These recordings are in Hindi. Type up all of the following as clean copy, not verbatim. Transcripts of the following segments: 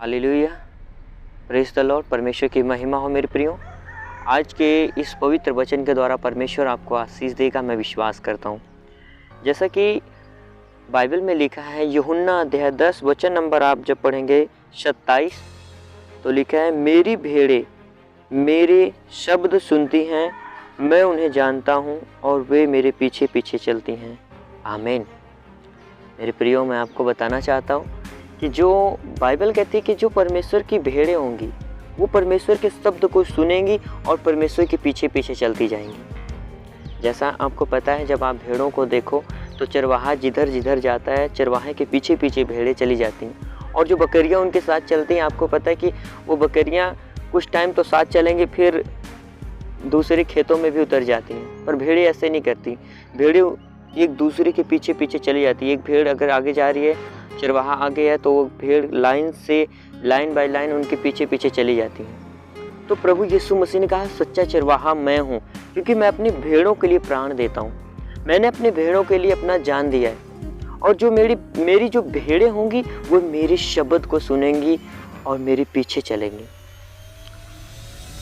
Hallelujah, praise the Lord. परमेश्वर की महिमा हो मेरे प्रियो। आज के इस पवित्र वचन के द्वारा परमेश्वर आपको आशीष देगा, मैं विश्वास करता हूँ। जैसा कि बाइबल में लिखा है, यूहन्ना अध्याय 10 वचन नंबर आप जब पढ़ेंगे 27, तो लिखा है, मेरी भेड़ें मेरे शब्द सुनती हैं, मैं उन्हें जानता हूँ और वे मेरे पीछे पीछे चलती हैं। आमीन। मेरे प्रियो, मैं आपको बताना चाहता हूँ कि जो बाइबल कहती है कि जो परमेश्वर की भेड़ें होंगी वो परमेश्वर के शब्द को सुनेंगी और परमेश्वर के पीछे पीछे चलती जाएंगी। जैसा आपको पता है, जब आप भेड़ों को देखो तो चरवाहा जिधर जिधर जाता है, चरवाहे के पीछे पीछे भेड़ें चली जाती हैं। और जो बकरियां उनके साथ चलती हैं, आपको पता है कि वो बकरियां कुछ टाइम तो साथ चलेंगी, फिर दूसरे खेतों में भी उतर जाती हैं। पर भेड़ें ऐसे नहीं करती। भेड़ें एक दूसरे के पीछे पीछे चली जाती है। एक भेड़ अगर आगे जा रही है, चरवाहा आगे है, तो वो भेड़ लाइन बाय लाइन उनके पीछे पीछे चली जाती है। तो प्रभु यीशु मसीह ने कहा, सच्चा चरवाहा मैं हूँ, क्योंकि मैं अपनी भेड़ों के लिए प्राण देता हूँ। मैंने अपने भेड़ों के लिए अपना जान दिया है। और जो मेरी जो भेड़ें होंगी वो मेरे शब्द को सुनेंगी और मेरे पीछे चलेंगी।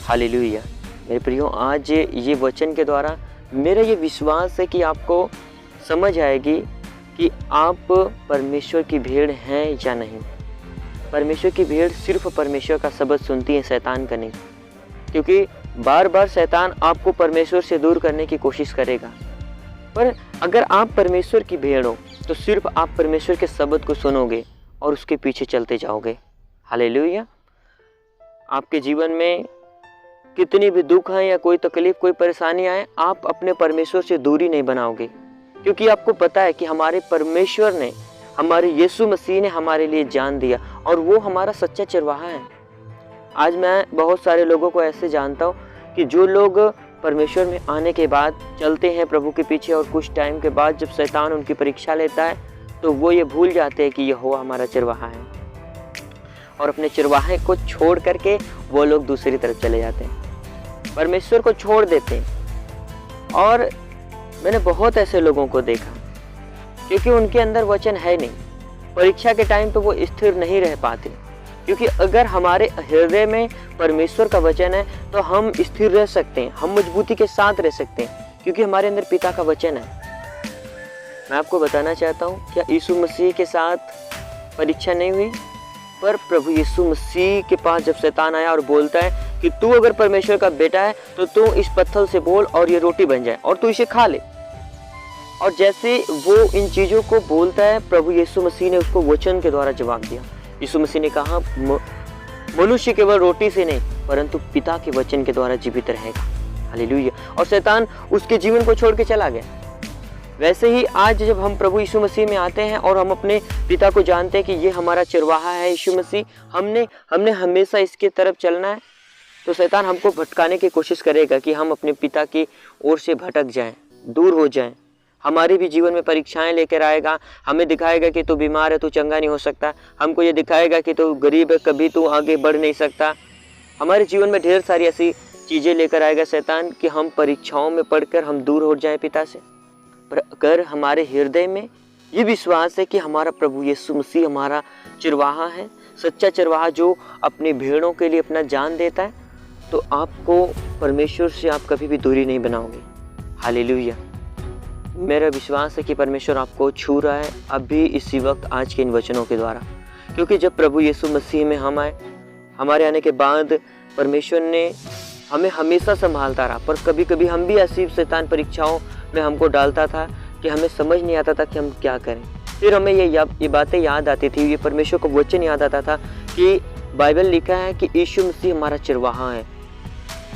हालेलुया। मेरे प्रियो, आज ये वचन के द्वारा मेरा ये विश्वास है कि आपको समझ आएगी कि आप परमेश्वर की भेड़ हैं या नहीं। परमेश्वर की भेड़ सिर्फ परमेश्वर का शब्द सुनती है, शैतान का नहीं। क्योंकि बार बार शैतान आपको परमेश्वर से दूर करने की कोशिश करेगा। पर अगर आप परमेश्वर की भेड़ हो तो सिर्फ आप परमेश्वर के शब्द को सुनोगे और उसके पीछे चलते जाओगे। हालेलुया। आपके जीवन में कितनी भी दुख है या कोई तकलीफ, कोई परेशानी आए, आप अपने परमेश्वर से दूरी नहीं बनाओगे। क्योंकि आपको पता है कि हमारे परमेश्वर ने, हमारे यीशु मसीह ने हमारे लिए जान दिया और वो हमारा सच्चा चरवाहा है। आज मैं बहुत सारे लोगों को ऐसे जानता हूँ कि जो लोग परमेश्वर में आने के बाद चलते हैं प्रभु के पीछे, और कुछ टाइम के बाद जब शैतान उनकी परीक्षा लेता है तो वो ये भूल जाते हैं कि यहोवा हमारा चरवाहा है, और अपने चरवाहे को छोड़ करके वो लोग दूसरी तरफ चले जाते हैं, परमेश्वर को छोड़ देते हैं। और मैंने बहुत ऐसे लोगों को देखा, क्योंकि उनके अंदर वचन है नहीं। परीक्षा के टाइम तो वो स्थिर नहीं रह पाते। क्योंकि अगर हमारे हृदय में परमेश्वर का वचन है तो हम स्थिर रह सकते हैं, हम मजबूती के साथ रह सकते हैं, क्योंकि हमारे अंदर पिता का वचन है। मैं आपको बताना चाहता हूँ, क्या यीशु मसीह के साथ परीक्षा नहीं हुई? पर प्रभु यीशु मसीह के पास जब शैतान आया और बोलता है कि तू अगर परमेश्वर का बेटा है तो तू इस पत्थर से बोल और ये रोटी बन जाए और तू इसे खा ले। और जैसे वो इन चीज़ों को बोलता है, प्रभु यीशु मसीह ने उसको वचन के द्वारा जवाब दिया। यीशु मसीह ने कहा, मनुष्य केवल रोटी से नहीं परंतु पिता के वचन के द्वारा जीवित रहेगा। हालेलुया। और शैतान उसके जीवन को छोड़ के चला गया। वैसे ही आज जब हम प्रभु यीशु मसीह में आते हैं और हम अपने पिता को जानते हैं कि ये हमारा चरवाहा है यीशु मसीह, हमने हमेशा इसके तरफ चलना है, तो शैतान हमको भटकाने की कोशिश करेगा कि हम अपने पिता की ओर से भटक जाएं, दूर हो जाएं। हमारे भी जीवन में परीक्षाएं लेकर आएगा। हमें दिखाएगा कि तू बीमार है, तू चंगा नहीं हो सकता। हमको ये दिखाएगा कि तू गरीब है, कभी तू आगे बढ़ नहीं सकता। हमारे जीवन में ढेर सारी ऐसी चीज़ें लेकर आएगा शैतान कि हम परीक्षाओं में पढ़कर हम दूर हो जाएं पिता से। पर अगर हमारे हृदय में ये विश्वास है कि हमारा प्रभु यीशु मसीह हमारा चरवाहा है, सच्चा चरवाहा जो अपनी भेड़ों के लिए अपना जान देता है, तो आपको परमेश्वर से आप कभी भी दूरी नहीं बनाओगे। हालेलुया। मेरा विश्वास है कि परमेश्वर आपको छू रहा है अभी इसी वक्त, आज के इन वचनों के द्वारा। क्योंकि जब प्रभु यीशु मसीह में हम आए, हमारे आने के बाद परमेश्वर ने हमें हमेशा संभालता रहा। पर कभी कभी हम भी ऐसी शैतान परीक्षाओं में हमको डालता था कि हमें समझ नहीं आता था कि हम क्या करें। फिर हमें ये बातें याद आती थी, ये परमेश्वर का वचन याद आता था कि बाइबल लिखा है कि यीशु मसीह हमारा चरवाहा है।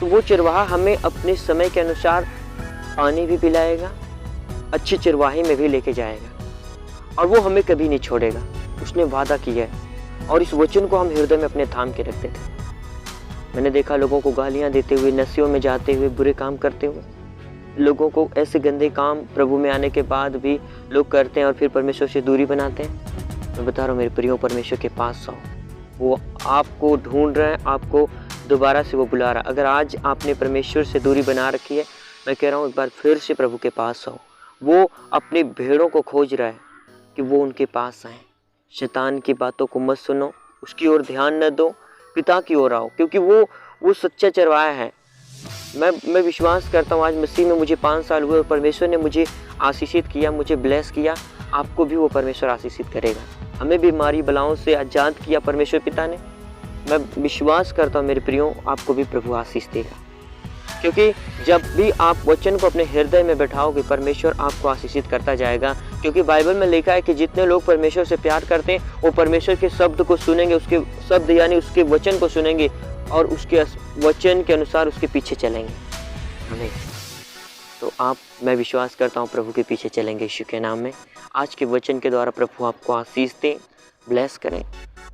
तो वो चरवाहा हमें अपने समय के अनुसार पानी भी पिलाएगा, अच्छी चरवाही में भी लेके जाएगा, और वो हमें कभी नहीं छोड़ेगा। उसने वादा किया है और इस वचन को हम हृदय में अपने थाम के रखते थे। मैंने देखा लोगों को गालियां देते हुए, नशें में जाते हुए, बुरे काम करते हुए, लोगों को ऐसे गंदे काम प्रभु में आने के बाद भी लोग करते हैं और फिर परमेश्वर से दूरी बनाते हैं। मैं बता रहा हूँ मेरे प्रियो, परमेश्वर के पास आओ। वो आपको ढूंढ रहा है, आपको दोबारा से वो बुला रहा है। अगर आज आपने परमेश्वर से दूरी बना रखी है, मैं कह रहा हूँ एक बार फिर से प्रभु के पास आओ। वो अपनी भेड़ों को खोज रहा है कि वो उनके पास आए। शैतान की बातों को मत सुनो, उसकी ओर ध्यान न दो, पिता की ओर आओ, क्योंकि वो सच्चा चरवाहा है। मैं विश्वास करता हूँ आज मसीह में मुझे 5 साल हुए और परमेश्वर ने मुझे आशीषित किया, मुझे ब्लेस किया। आपको भी वो परमेश्वर आशीषित करेगा। हमें बीमारी बलाओं से आज़ाद किया परमेश्वर पिता ने। मैं विश्वास करता हूँ मेरे प्रियो, आपको भी प्रभु आशीष देगा, क्योंकि जब भी आप वचन को अपने हृदय में बैठाओगे परमेश्वर आपको आशीषित करता जाएगा। क्योंकि बाइबल में लिखा है कि जितने लोग परमेश्वर से प्यार करते हैं वो परमेश्वर के शब्द को सुनेंगे, उसके शब्द यानी उसके वचन को सुनेंगे और उसके वचन के अनुसार उसके पीछे चलेंगे। हमें तो मैं विश्वास करता हूँ प्रभु के पीछे चलेंगे यीशु के नाम में। आज के वचन के द्वारा प्रभु आपको आशीष दें, ब्लेस करें।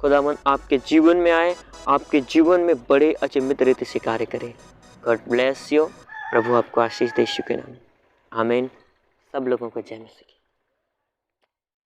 खुदावंद आपके जीवन में आए, आपके जीवन में बड़े अचंभित रीति से कार्य करें। God bless you. प्रभु आपको आशीष दे यीशु के नाम में। आमीन। सब लोगों को जय मसीह।